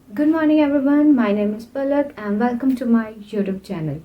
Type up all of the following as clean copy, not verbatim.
Good morning everyone, my name is Palak and welcome to my YouTube channel.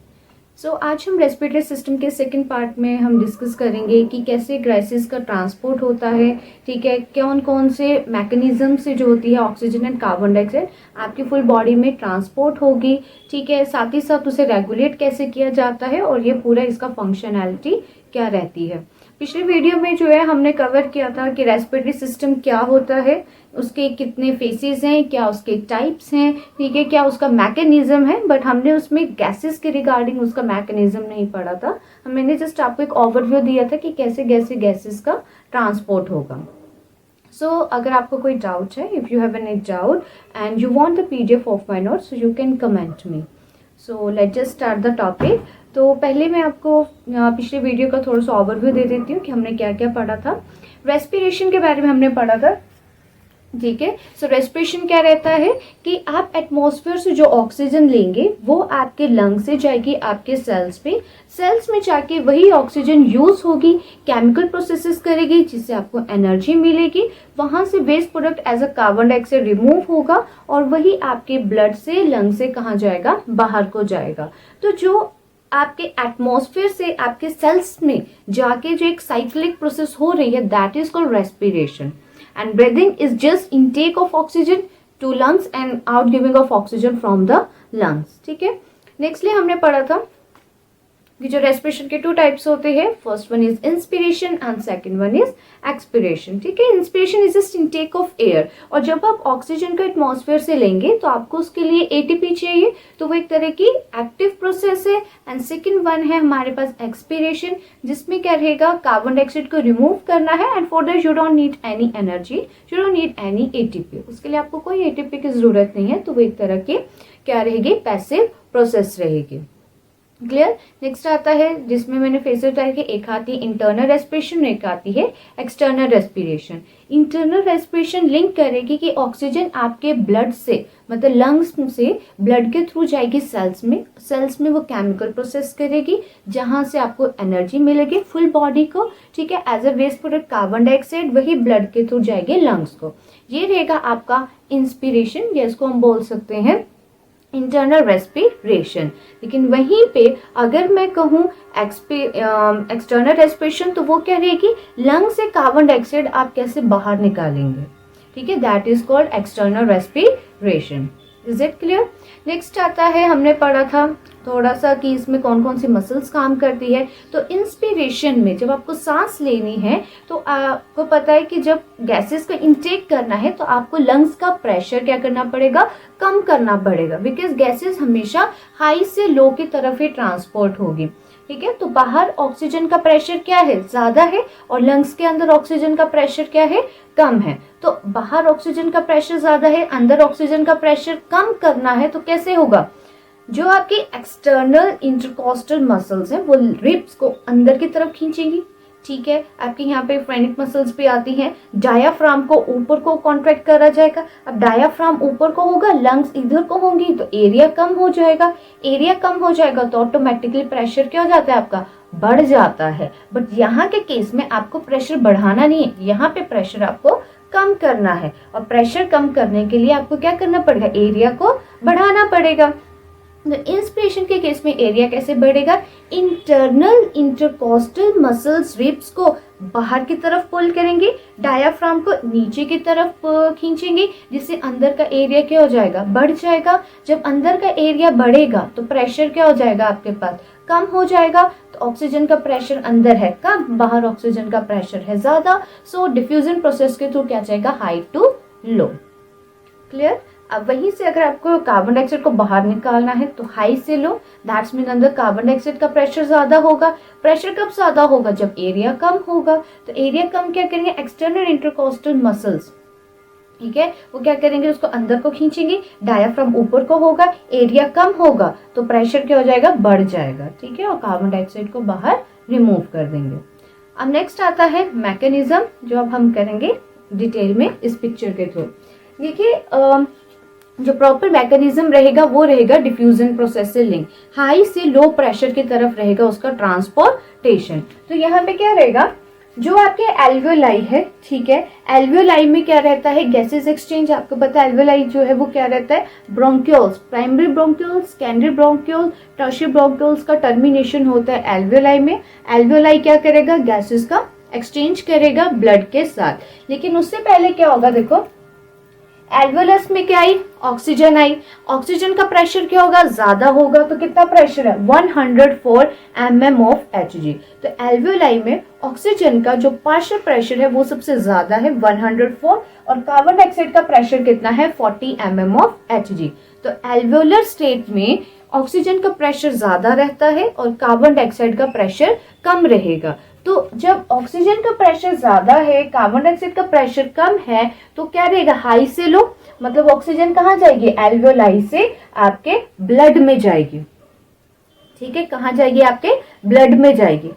So आज हम respiratory system के second part में हम discuss करेंगे कि कैसे गैसेस का ट्रांसपोर्ट होता है। ठीक है, कौन कौन से मैकेनिज्म से जो होती है ऑक्सीजन एंड कार्बन डाइऑक्साइड आपकी फुल बॉडी में ट्रांसपोर्ट होगी। ठीक है, साथ ही साथ उसे रेगुलेट कैसे किया जाता है और ये पूरा इसका फंक्शनैलिटी क्या रहती है। पिछले वीडियो में जो है हमने कवर किया था कि रेस्पिरेटरी सिस्टम क्या होता है, उसके कितने फेसेस हैं, क्या उसके टाइप्स हैं, ठीक है, क्या उसका मैकेनिज्म है। बट हमने उसमें गैसेस के रिगार्डिंग उसका मैकेनिज्म नहीं पढ़ा था। मैंने जस्ट आपको एक ओवरव्यू दिया था कि कैसे गैसेस का ट्रांसपोर्ट होगा। सो अगर आपको कोई डाउट है, if you have any doubt and you want the PDF of my notes, you can comment me. So let's just start the topic. तो पहले मैं आपको पिछले वीडियो का थोड़ा सा ओवरव्यू दे देती हूँ कि हमने क्या क्या पढ़ा था। रेस्पिरेशन के बारे में हमने पढ़ा था। ठीक है, सो रेस्पिरेशन क्या रहता है कि आप एटमॉस्फेयर से जो ऑक्सीजन लेंगे वो आपके लंग से जाएगी आपके सेल्स पे। सेल्स में जाके वही ऑक्सीजन यूज होगी, केमिकल प्रोसेसेस करेगी जिससे आपको एनर्जी मिलेगी। वहां से waste product as a carbon dioxide remove होगा और वही आपके ब्लड से लंग से कहाँ जाएगा, बाहर को जाएगा। तो जो आपके एटमॉस्फेयर से आपके सेल्स में जाके जो एक साइक्लिक प्रोसेस हो रही है, that is called respiration. And breathing is just intake of oxygen to lungs and outgiving of oxygen from the lungs। ठीक है, नेक्स्टली हमने पढ़ा था कि जो रेस्पिरेशन के टू टाइप्स होते हैं, first one is inspiration and second one is expiration. ठीक है, inspiration is just intake of air, और जब आप ऑक्सीजन को एटमॉस्फेयर से लेंगे तो आपको उसके लिए एटीपी चाहिए, तो वो एक तरह की एक्टिव प्रोसेस है। एंड सेकंड वन है हमारे पास एक्सपिरेशन, जिसमें क्या रहेगा, कार्बन डाइऑक्साइड को रिमूव करना है and for that you don't need any energy, you don't need any ATP. उसके लिए आपको कोई एटीपी की जरूरत नहीं है, तो वो एक तरह की क्या रहेगी, पैसिव प्रोसेस रहेगी। क्लियर। नेक्स्ट आता है जिसमें मैंने फेसेस बताया कि एक आती है इंटरनल रेस्पिरेशन, एक आती है external respiration. Internal respiration link करेगी कि ऑक्सीजन आपके ब्लड से, मतलब लंग्स से ब्लड के थ्रू जाएगी सेल्स में। सेल्स में वो केमिकल प्रोसेस करेगी जहां से आपको एनर्जी मिलेगी फुल बॉडी को। ठीक है, as a waste product carbon dioxide वही ब्लड के थ्रू जाएगी लंग्स को। ये रहेगा आपका इंस्पिरेशन, या इसको हम बोल सकते हैं इंटरनल रेस्पिरेशन। लेकिन वहीं पे अगर मैं कहूँ एक्सटर्नल रेस्पिरेशन, तो वो क्या रहेगी, लंग से कार्बन डाइऑक्साइड आप कैसे बाहर निकालेंगे। ठीक है, that is called external respiration. Is it clear. Next आता है, हमने पढ़ा था थोड़ा सा कि इसमें कौन कौन सी मसल्स काम करती है। तो इंस्पिरेशन में जब आपको सांस लेनी है तो आपको पता है कि जब गैसेस को इनटेक करना है तो आपको लंग्स का प्रेशर क्या करना पड़ेगा, कम करना पड़ेगा, बिकॉज गैसेस हमेशा हाई से लो की तरफ ही ट्रांसपोर्ट होगी। ठीक है, तो बाहर ऑक्सीजन का प्रेशर क्या है, ज्यादा है, और लंग्स के अंदर ऑक्सीजन का प्रेशर क्या है, कम है। तो बाहर ऑक्सीजन का प्रेशर ज्यादा है, अंदर ऑक्सीजन का प्रेशर कम करना है, तो कैसे होगा, जो आपकी एक्सटर्नल इंटरकॉस्टल मसल्स हैं वो रिब्स को अंदर की तरफ खींचेंगी। ठीक है, आपके यहाँ पे फ्रेनिक मसल्स भी आती हैं, डायाफ्राम को ऊपर को कॉन्ट्रैक्ट करा जाएगा। अब डायाफ्राम ऊपर को होगा, लंग्स इधर को होंगी, तो एरिया कम हो जाएगा। एरिया कम हो जाएगा तो ऑटोमेटिकली प्रेशर क्या हो जाता है, आपका बढ़ जाता है। बट यहाँ के केस में आपको प्रेशर बढ़ाना नहीं है, यहाँ पे प्रेशर आपको कम करना है, और प्रेशर कम करने के लिए आपको क्या करना पड़ेगा, एरिया को बढ़ाना पड़ेगा। तो इंस्पिरेशन के केस में एरिया कैसे बढ़ेगा, इंटरनल इंटरकॉस्टल मसल्स रिब्स को बाहर की तरफ पुल करेंगे, डायाफ्राम को नीचे की तरफ खींचेंगे, जिससे अंदर का एरिया क्या हो जाएगा, बढ़ जाएगा। जब अंदर का एरिया बढ़ेगा तो प्रेशर क्या हो जाएगा, आपके पास कम हो जाएगा। तो ऑक्सीजन का प्रेशर अंदर है कम, बाहर ऑक्सीजन का प्रेशर है ज्यादा। सो डिफ्यूजन प्रोसेस के थ्रू क्या जाएगा, हाई टू लो। क्लियर। अब वहीं से अगर आपको कार्बन डाइऑक्साइड को बाहर निकालना है तो हाई से लो, दैट्स मीन अंदर कार्बन डाइऑक्साइड का प्रेशर ज्यादा होगा। प्रेशर कब ज्यादा होगा, जब एरिया कम होगा। तो एरिया कम क्या करेंगे, एक्सटर्नल इंटरकॉस्टल मसल्स, ठीक है, वो क्या करेंगे, उसको अंदर को खींचेंगे, डायाफ्राम ऊपर को होगा, एरिया कम होगा तो प्रेशर क्या हो जाएगा, बढ़ जाएगा। ठीक है, और कार्बन डाइऑक्साइड को बाहर रिमूव कर देंगे। अब नेक्स्ट आता है मैकेनिज्म, जो अब हम करेंगे डिटेल में इस पिक्चर के थ्रू। देखिए जो प्रॉपर मैकेनिज्म रहेगा वो रहेगा डिफ्यूजन प्रोसेस से लिंक, हाई से लो प्रेशर की तरफ रहेगा उसका ट्रांसपोर्टेशन। तो यहाँ पे क्या रहेगा, जो आपके एल्वियोलाई है, ठीक है, एल्वियोलाई में क्या रहता है, गैसेस एक्सचेंज। आपको पता है एल्वियोलाई जो है वो क्या रहता है, bronchioles, primary bronchioles, secondary bronchiole, tertiary bronchioles का टर्मिनेशन होता है एल्वियोलाई में। एल्वियोलाई क्या करेगा, गैसेस का एक्सचेंज करेगा ब्लड के साथ। लेकिन उससे पहले क्या होगा, देखो एल्वियोलस में क्या आई, ऑक्सीजन आई। ऑक्सीजन का प्रेशर क्या होगा, ज्यादा होगा, तो कितना प्रेशर है, 104 mm ऑफ Hg। तो एल्वियोलाई में ऑक्सीजन का जो पार्शियल प्रेशर है वो सबसे ज्यादा है 104, और कार्बन डाइऑक्साइड का प्रेशर कितना है, 40 mm ऑफ Hg। तो एल्वियोलर स्टेट में ऑक्सीजन का प्रेशर ज्यादा रहता है और कार्बन डाइऑक्साइड का प्रेशर कम रहेगा। तो जब ऑक्सीजन का प्रेशर ज्यादा है, कार्बन डाइऑक्साइड का प्रेशर कम है, तो क्या रहेगा, हाई से लो, मतलब ऑक्सीजन कहाँ जाएगी, एल्वियोलाई से आपके ब्लड में जाएगी। ठीक है, कहाँ जाएगी, आपके ब्लड में जाएगी।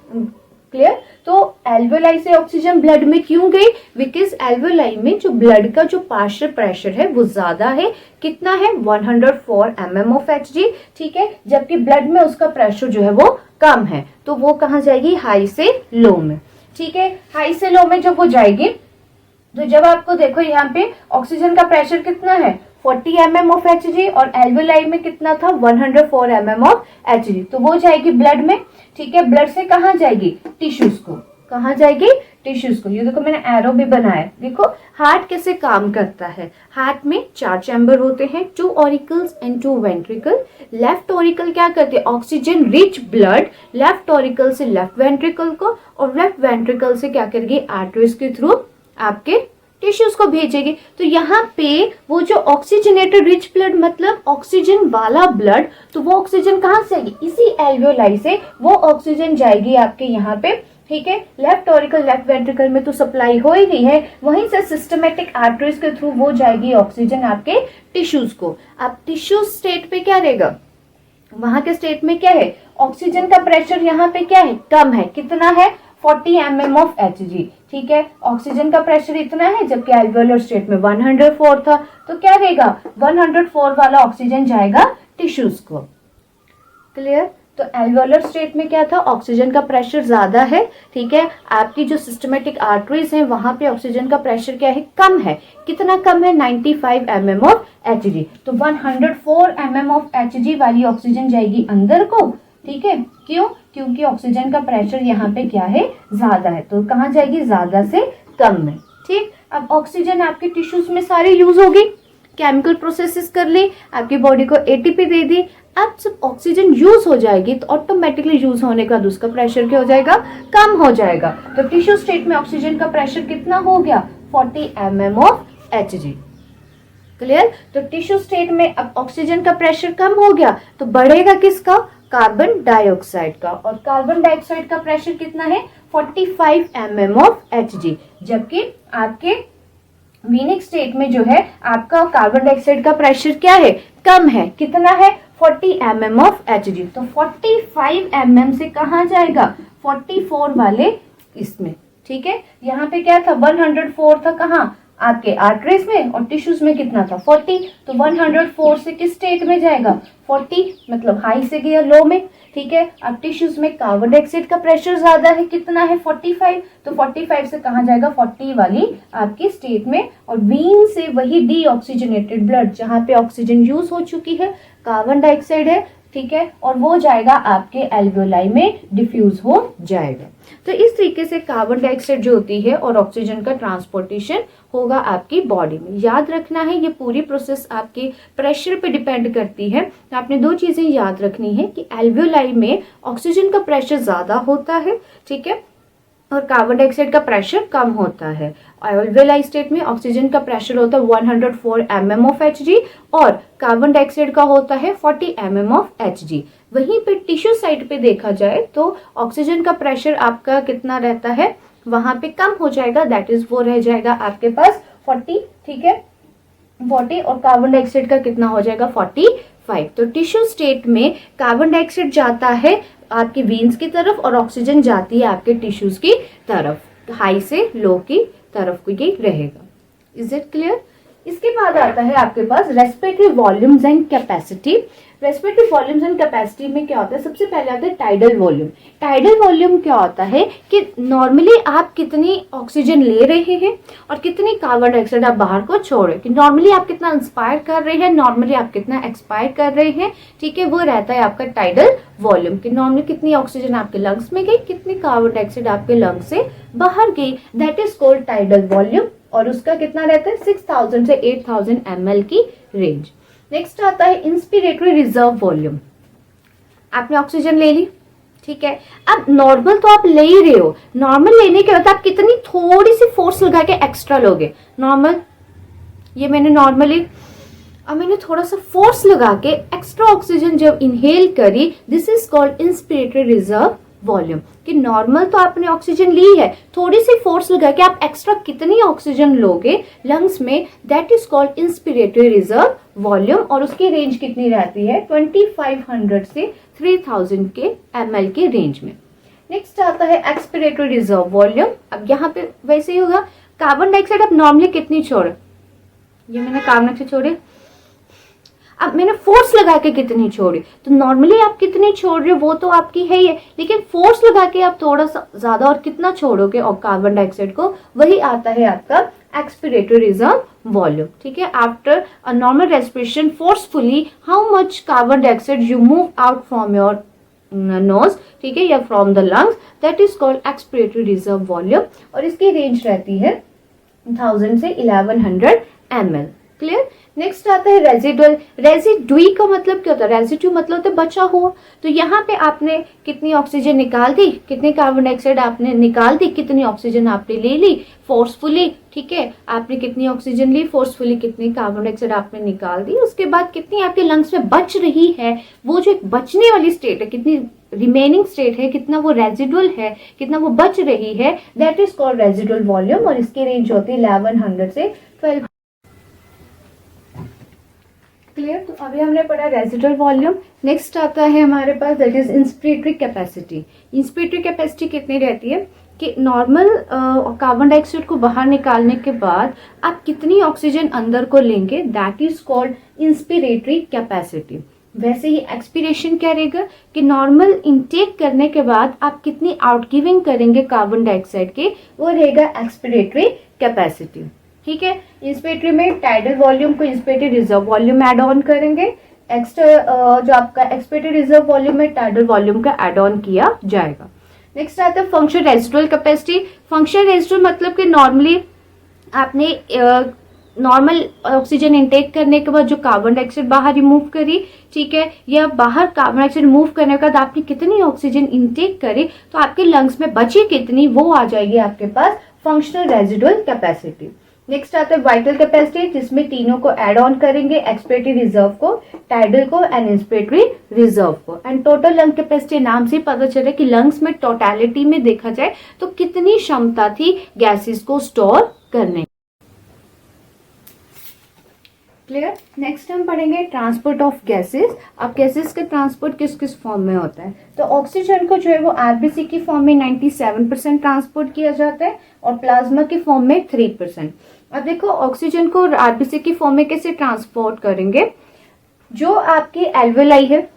क्लियर। तो एल्वियोलाई से ऑक्सीजन ब्लड में क्यों गई, बिकॉज एल्वियोलाई में जो ब्लड का जो पार्शियल प्रेशर है वो ज्यादा है, कितना है, 104 mm ऑफ Hg। ठीक है, जबकि ब्लड में उसका प्रेशर जो है वो कम है, तो वो कहाँ जाएगी, हाई से लो में। ठीक है, हाई से लो में जब वो जाएगी, तो जब आपको देखो यहाँ पे ऑक्सीजन का प्रेशर कितना है, 40 mm ऑफ Hg, और एल्वियोलाई में कितना था, 104 mm ऑफ Hg। तो वो जाएगी ब्लड में। ठीक है, ब्लड से कहाँ जाएगी, टिश्यूज को, कहाँ जाएगी, टिश्यूज को। ये देखो मैंने एरो भी बनाया। देखो हार्ट कैसे काम करता है, हार्ट में 4 चैम्बर होते हैं, 2 auricles and 2 ventricle. Left auricle क्या करते हैं, oxygen rich blood left auricle से लेफ्ट वेंट्रिकल को, और लेफ्ट वेंट्रिकल से क्या करेगी, आर्टरीज के थ्रू आपके टिश्यूज को भेजेगी। तो यहाँ पे वो जो ऑक्सीजनेटेड रिच ब्लड, मतलब ऑक्सीजन वाला ब्लड, तो वो ऑक्सीजन कहाँ से आएगी, इसी एल्वियोलाई से वो ऑक्सीजन जाएगी आपके यहाँ पे। ठीक है, लेफ्ट ऑरिकल लेफ्ट वेंट्रिकल में तो सप्लाई हो ही गई है, वहीं से सिस्टमेटिक आर्टरीज के थ्रू वो जाएगी ऑक्सीजन आपके टिश्यूज को। अब टिश्यू स्टेट पे क्या रहेगा, वहां के स्टेट में क्या है, ऑक्सीजन का प्रेशर यहाँ पे क्या है, कम है, कितना है, 40 mm ऑफ Hg। ठीक है, ऑक्सीजन का प्रेशर इतना है, जबकि एल्वियोलर स्टेट में 104 था, तो क्या रहेगा, 104 वाला ऑक्सीजन जाएगा टिश्यूज को। क्लियर। तो एल्वियोलर स्टेट में क्या था, ऑक्सीजन का प्रेशर ज्यादा है। ठीक है, आपकी जो सिस्टमेटिक आर्टरीज हैं वहां पे ऑक्सीजन का प्रेशर क्या है, कम है, कितना कम है, 95 mm ऑफ Hg। तो 104 mm ऑफ Hg वाली ऑक्सीजन जाएगी अंदर को। ठीक है, क्यों, क्योंकि ऑक्सीजन का प्रेशर यहाँ पे क्या है, ज्यादा है, तो कहाँ जाएगी, ज्यादा से कम में। ठीक, अब ऑक्सीजन आपके टिश्यूज में सारी यूज होगी, केमिकल प्रोसेसेस कर ली, आपकी बॉडी को एटीपी दे दी। अब जब ऑक्सीजन यूज हो जाएगी तो ऑटोमेटिकली यूज होने का उसका प्रेशर क्या हो जाएगा, कम हो जाएगा। तो टिश्यू स्टेट में ऑक्सीजन का प्रेशर कितना हो गया, 40 mm ऑफ Hg। क्लियर। तो टिश्यू स्टेट में अब ऑक्सीजन का प्रेशर कम हो गया, तो बढ़ेगा किसका, कार्बन डाइऑक्साइड का, और कार्बन डाइऑक्साइड का प्रेशर कितना है, 45 mm ऑफ Hg। जबकि आपके वीनिक स्टेट में जो है आपका कार्बन डाइऑक्साइड का प्रेशर क्या है, कम है, कितना है, 40 mm ऑफ Hg। तो 45 mm से कहाँ जाएगा, 44 वाले इसमें। ठीक है, यहाँ पे क्या था, 104 था, कहाँ, आपके आर्टरीज में, और टिश्यूज में कितना था, 40। तो 104 से किस स्टेट में जाएगा, 40, मतलब हाई से गया लो में। ठीक है, अब टिश्यूज में कार्बन डाइऑक्साइड का प्रेशर ज्यादा है, कितना है, 45। तो 45 से कहाँ जाएगा, 40 वाली आपकी स्टेट में, और वीन से वही डीऑक्सीजनेटेड ब्लड, जहाँ पे ऑक्सीजन यूज हो चुकी है, कार्बन डाइऑक्साइड है, ठीक है, और वो जाएगा आपके एल्वियोलाई में डिफ्यूज हो जाएगा। तो इस तरीके से कार्बन डाइऑक्साइड जो होती है और ऑक्सीजन का ट्रांसपोर्टेशन होगा आपकी बॉडी में। याद रखना है, ये पूरी प्रोसेस आपके प्रेशर पे डिपेंड करती है। आपने 2 चीजें याद रखनी है कि एल्वियोलाई में ऑक्सीजन का प्रेशर ज्यादा होता है, ठीक है, और कार्बन डाइऑक्साइड का प्रेशर कम होता है। एल्वियोलाई स्टेट में ऑक्सीजन का प्रेशर होता है 104 mm ऑफ Hg, और कार्बन डाइऑक्साइड का होता है 40 mm ऑफ Hg। वहीं पे टिश्यू साइड पे देखा जाए तो ऑक्सीजन का प्रेशर आपका कितना रहता है, वहां पे कम हो जाएगा, दैट इज वो रह जाएगा आपके पास 40। ठीक है, 40, और कार्बन डाइऑक्साइड का कितना हो जाएगा, 45। तो टिश्यू स्टेट में कार्बन डाइऑक्साइड जाता है आपकी वीन्स की तरफ, और ऑक्सीजन जाती है आपके टिश्यूज की तरफ, हाई से लो की तरफ को ये रहेगा। Is it clear. इसके बाद आता है आपके पास respiratory volumes and capacity. Respiratory volumes and capacity में क्या होता है, सबसे पहले आता है टाइडल वॉल्यूम। टाइडल वॉल्यूम क्या होता है कि नॉर्मली आप कितनी ऑक्सीजन ले रहे हैं और कितनी कार्बन डाइऑक्साइड आप बाहर को छोड़ रहे हैं, कि नॉर्मली आप कितना इंस्पायर कर रहे हैं, नॉर्मली आप कितना एक्सपायर कर रहे हैं, ठीक है, वो रहता है आपका टाइडल वॉल्यूम, कि नॉर्मली कितनी ऑक्सीजन आपके लंग्स में गई, कितनी कार्बन डाइऑक्साइड आपके लंग्स से बाहर गई, that is called tidal volume. और उसका कितना रहता है 6000 से 8000 ml की रेंज। नेक्स्ट आता है इंस्पिरेटरी रिजर्व वॉल्यूम। आपने ऑक्सीजन ले ली, ठीक है, अब नॉर्मल तो आप ले ही रहे हो, नॉर्मल लेने के बाद आप कितनी थोड़ी सी फोर्स लगा के एक्स्ट्रा लोगे। नॉर्मल, ये मैंने नॉर्मली, अब मैंने थोड़ा सा फोर्स लगा के एक्स्ट्रा ऑक्सीजन जब इनहेल करी, this is called inspiratory reserve volume. कि नॉर्मल तो आपने ऑक्सीजन ली है, थोड़ी सी फोर्स लगा के आप एक्स्ट्रा कितनी ऑक्सीजन लोगे लंग्स में, that is called inspiratory reserve volume. और उसकी रेंज कितनी रहती है 2500 से 3000 के ml के रेंज में। नेक्स्ट आता है एक्सपिरेटरी रिजर्व वॉल्यूम। अब यहाँ पे वैसे ही होगा, कार्बन डाइऑक्साइड आप नॉर्मली कितनी छोड़े, ये मैंने कार्बन डाइऑक्साइड छोड़े, अब मैंने फोर्स लगा के कितनी छोड़ी, तो नॉर्मली आप कितनी छोड़ रहे हो वो तो आपकी है ही है, लेकिन फोर्स लगा के आप थोड़ा सा ज्यादा और कितना छोड़ोगे और कार्बन डाइऑक्साइड को, वही आता है आपका एक्सपिरेटरी रिजर्व वॉल्यूम। ठीक है, after a normal respiration forcefully how much carbon dioxide you move out from your nose, ठीक है, या from the lungs, that is called expiratory reserve volume. और इसकी रेंज रहती है 1000 से 1100 ml। क्लियर। नेक्स्ट आता है रेजिडुअल। रेजिडुई का मतलब क्या होता है, रेजिड्यू मतलब होता है बचा हुआ। तो यहाँ पे आपने कितनी ऑक्सीजन निकाल दी, कितनी कार्बन डाइऑक्साइड आपने निकाल दी, कितनी ऑक्सीजन आपने ले ली फोर्सफुली, ठीक है, आपने कितनी ऑक्सीजन ली फोर्सफुली, कितनी कार्बन डाइऑक्साइड आपने निकाल दी, उसके बाद कितनी आपके लंग्स में बच रही है, वो जो एक बचने वाली स्टेट है, कितनी रिमेनिंग स्टेट है, कितना वो रेजिडुअल है, कितना वो बच रही है, that is called residual volume. और इसकी रेंज होती है 1100 से 1200। क्लियर। तो अभी हमने पढ़ा रेजिडुअल वॉल्यूम। नेक्स्ट आता है हमारे पास that is inspiratory capacity. Inspiratory capacity कितनी रहती है कि नॉर्मल कार्बन डाइऑक्साइड को बाहर निकालने के बाद आप कितनी ऑक्सीजन अंदर को लेंगे, that is called inspiratory capacity. वैसे ही एक्सपिरेशन क्या रहेगा कि नॉर्मल इनटेक करने के बाद आप कितनी आउटगिविंग करेंगे कार्बन डाइऑक्साइड के, वो रहेगा एक्सपिरेटरी कैपेसिटी। ठीक है, इंस्पिरेटरी में टाइडल वॉल्यूम को inspiratory reserve volume add on करेंगे, एक्स्ट्रा जो आपका एक्सपिरेटरी रिजर्व वॉल्यूम में टाइडल वॉल्यूम का ऐड ऑन किया जाएगा। नेक्स्ट आता है function residual capacity. Function residual मतलब कि नॉर्मली आपने नॉर्मल ऑक्सीजन इनटेक करने के बाद जो कार्बन डाइऑक्साइड बाहर रिमूव करी, ठीक है, या बाहर कार्बन डाइऑक्साइड रिमूव करने के बाद आपने कितनी ऑक्सीजन इनटेक करी, तो आपके लंग्स में बची कितनी, वो आ जाएगी आपके पास फंक्शनल रेजिडुअल कैपेसिटी। नेक्स्ट आता है वाइटल कैपेसिटी, जिसमें तीनों को ऐड ऑन करेंगे, एक्सपिरेटरी रिजर्व को, टाइडल को एंड इंस्पिरेटरी रिजर्व को। एंड टोटल लंग कैपेसिटी नाम से पता चले कि लंग्स में टोटलिटी में देखा जाए तो कितनी क्षमता थी गैसेस को स्टोर करने। क्लियर। नेक्स्ट हम पढ़ेंगे ट्रांसपोर्ट ऑफ गैसेस। अब गैसेस का ट्रांसपोर्ट किस किस फॉर्म में होता है, तो ऑक्सीजन को जो है वो आरबीसी की फॉर्म में 97% ट्रांसपोर्ट किया जाता है और प्लाज्मा की फॉर्म में 3%। अब देखो ऑक्सीजन को आरबीसी की फॉर्म में कैसे ट्रांसपोर्ट करेंगे, जो आपकी एल्वेलाई है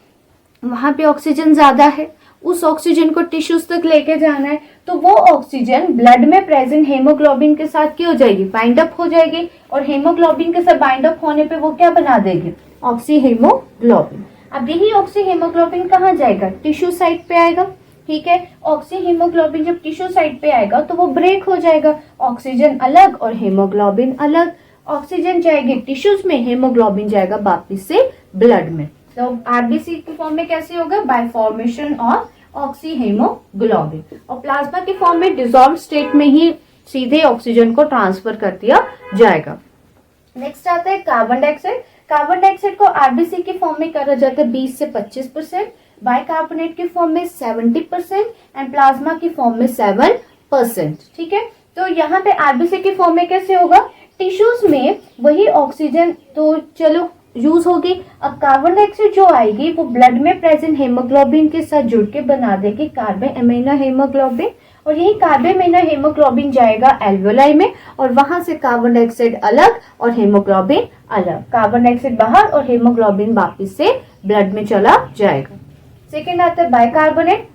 वहां पे ऑक्सीजन ज्यादा है, उस ऑक्सीजन को टिश्यूज तक लेके जाना है, तो वो ऑक्सीजन ब्लड में प्रेजेंट हेमोग्लोबिन के साथ क्या हो जाएगी, बाइंड अप हो जाएगी, और हेमोग्लोबिन के साथ बाइंड अप होने पे वो क्या बना देगी, ऑक्सी हेमोग्लोबिन। अब यही ऑक्सी हेमोग्लोबिन कहाँ जाएगा, टिश्यू साइट पे आएगा। ठीक है, ऑक्सी हेमोग्लोबिन जब टिश्यू साइट पे आएगा तो वो ब्रेक हो जाएगा, ऑक्सीजन अलग और हेमोग्लोबिन अलग, ऑक्सीजन जाएगी टिश्यूज में, हेमोग्लोबिन जाएगा वापिस से ब्लड में। तो आरबीसी की फॉर्म में कैसे होगा, bye formation of oxy haemoglobin, और प्लाज्मा की फॉर्म में डिसॉल्व स्टेट में ही सीधे ऑक्सीजन को ट्रांसफर कर दिया जाएगा। नेक्स्ट आता है कार्बन डाइऑक्साइड। कार्बन डाइऑक्साइड को आरबीसी की फॉर्म में करा जाता है 20 से 25%, बाइकार्बोनेट की फॉर्म में 70% एंड प्लाज्मा की फॉर्म में 7%। ठीक है, तो यहाँ पे आरबीसी की फॉर्म में कैसे होगा, टिश्यूज में वही ऑक्सीजन तो चलो यूज होगी, अब कार्बन डाइऑक्साइड जो आएगी वो ब्लड में प्रेजेंट हेमोग्लोबिन के साथ जुड़ के बना देगी कार्बन एमिनो हेमोग्लोबिन, और यही कार्बन में ना हेमोग्लोबिन जाएगा एल्वेओलाई में, और वहां से कार्बन डाइऑक्साइड अलग और हेमोग्लोबिन अलग, कार्बन डाइऑक्साइड बाहर और हेमोग्लोबिन वापस से ब्लड में चला जाएगा। सेकेंड आता है बाइकार्बोनेट।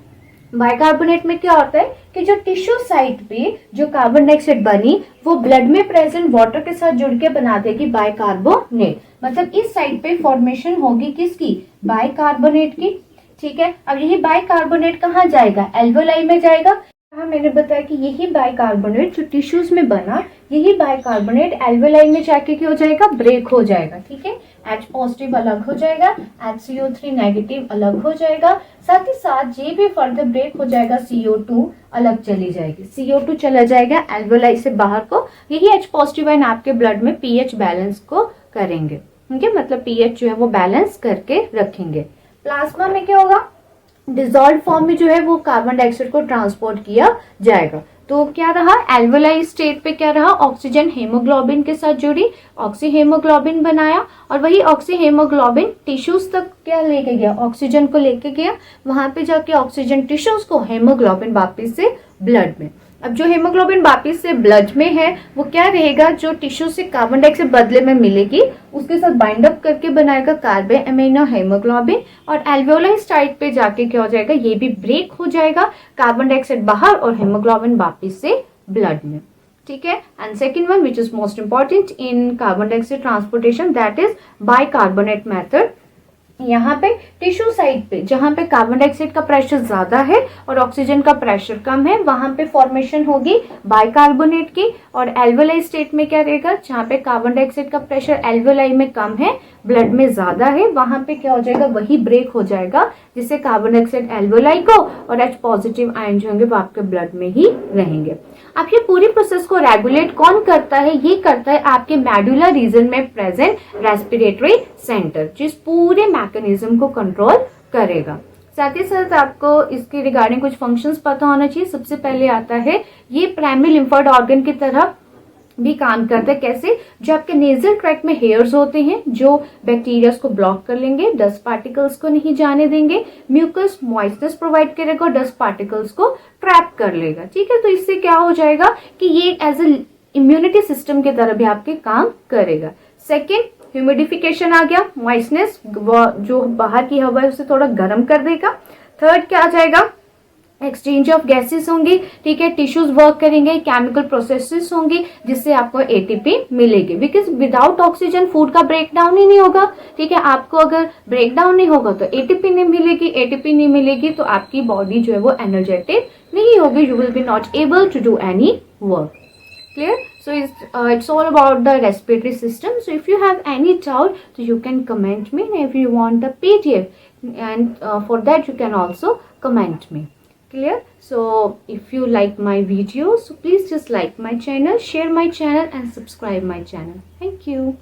बाइकार्बोनेट में क्या होता है कि जो टिश्यू साइट पे जो कार्बन डाइऑक्साइड बनी वो ब्लड में प्रेजेंट वाटर के साथ जुड़ के बना देगी बाइकार्बोनेट, मतलब इस साइड पे फॉर्मेशन होगी किसकी, बाइकार्बोनेट की। ठीक है, अब यही बाइकार्बोनेट कहाँ जाएगा, एल्वेओलाई में जाएगा। हाँ, मैंने बताया कि यही बाइकार्बोनेट जो टिश्यूज में बना, यही बाइकार्बोनेट एल्वेओलाई में जाके क्या हो जाएगा, ब्रेक हो जाएगा। ठीक है, H पॉजिटिव अलग हो जाएगा, HCO3 नेगेटिव अलग हो जाएगा, साथ ही साथ ये भी फर्दर ब्रेक हो जाएगा, CO2 अलग चली जाएगी, CO2 चला जाएगा एल्वेओलाई से बाहर को। यही H पॉजिटिव आयन आपके ब्लड में pH बैलेंस को करेंगे। ठीक है, मतलब pH जो है वो बैलेंस करके रखेंगे। प्लाज्मा में क्या होगा, डिजॉल्व फॉर्म में जो है वो कार्बन डाइऑक्साइड को ट्रांसपोर्ट किया जाएगा। तो क्या रहा, एल्वेओलाई स्टेट पे क्या रहा, ऑक्सीजन हेमोग्लोबिन के साथ जुड़ी, ऑक्सी हेमोग्लोबिन बनाया, और वही ऑक्सी हेमोग्लोबिन टिश्यूज तक क्या लेके गया, ऑक्सीजन को लेके गया, वहां पे जाके ऑक्सीजन टिश्यूज को, हेमोग्लोबिन वापिस से ब्लड में। अब जो हेमोग्लोबिन वापिस से ब्लड में है वो क्या रहेगा, जो टिश्यू से कार्बन डाइऑक्साइड बदले में मिलेगी उसके साथ बाइंड अप करके बनाएगा कार्बन एमिनो हेमोग्लोबिन, और एल्वेओलाई साइड पे जाके क्या हो जाएगा, ये भी ब्रेक हो जाएगा, कार्बन डाइऑक्साइड बाहर और हेमोग्लोबिन वापिस से ब्लड में। ठीक है, and second one which is most important in carbon dioxide transportation, that is bicarbonate method. यहाँ पे टिश्यू साइड पे जहाँ पे कार्बन डाइऑक्साइड का प्रेशर ज्यादा है और ऑक्सीजन का प्रेशर कम है, वहां पे फॉर्मेशन होगी बाइकार्बोनेट की, और एल्वेओलाई स्टेट में क्या रहेगा, जहाँ पे कार्बन डाइऑक्साइड का प्रेशर एल्वेओलाई में कम है, ब्लड में ज्यादा है, वहां पे क्या हो जाएगा, वही ब्रेक हो जाएगा, जिससे कार्बन डाइऑक्साइड एल्वेओलाई को और H पॉजिटिव आयन जो होंगे वो आपके ब्लड में ही रहेंगे। अब ये पूरी प्रोसेस को रेगुलेट कौन करता है, ये करता है आपके मेडुलर रीजन में प्रेजेंट रेस्पिरेटरी सेंटर, जिस पूरे मैकेनिज्म को कंट्रोल करेगा। साथ ही साथ आपको इसके रिगार्डिंग कुछ फंक्शंस पता होना चाहिए। सबसे पहले आता है ये प्राइमरी लिम्फोइड ऑर्गन की तरह भी काम करता है। कैसे, जो आपके नेजल ट्रैक्ट में हेयर्स होते हैं जो बैक्टीरिया को ब्लॉक कर लेंगे, डस्ट पार्टिकल्स को नहीं जाने देंगे, म्यूकस मॉइस्चनेस प्रोवाइड करेगा और डस्ट पार्टिकल्स को ट्रैप कर लेगा। ठीक है, तो इससे क्या हो जाएगा कि ये एज ए इम्यूनिटी सिस्टम की तरह भी आपके काम करेगा। सेकेंड, ह्यूमिडिफिकेशन आ गया, मॉइस्चनेस जो बाहर की हवा है उसे थोड़ा गर्म कर देगा। थर्ड क्या आ जाएगा, एक्सचेंज ऑफ गैसेस होंगी। ठीक है, टिश्यूज वर्क करेंगे, केमिकल प्रोसेसेस होंगी जिससे आपको एटीपी मिलेगी, बिकॉज विदाउट ऑक्सीजन फूड का ब्रेक डाउन ही नहीं होगा। ठीक है, आपको अगर ब्रेक डाउन नहीं होगा तो एटीपी नहीं मिलेगी, एटीपी नहीं मिलेगी तो आपकी बॉडी जो है वो एनर्जेटिक नहीं होगी, you will be not able to do any work. Clear? So it's all about the respiratory system. So if you have any doubt, so you can comment me, and if you want the PDF, and for that you can also comment me. Clear? So if you like my videos, so please just like my channel, share my channel and subscribe my channel. Thank you.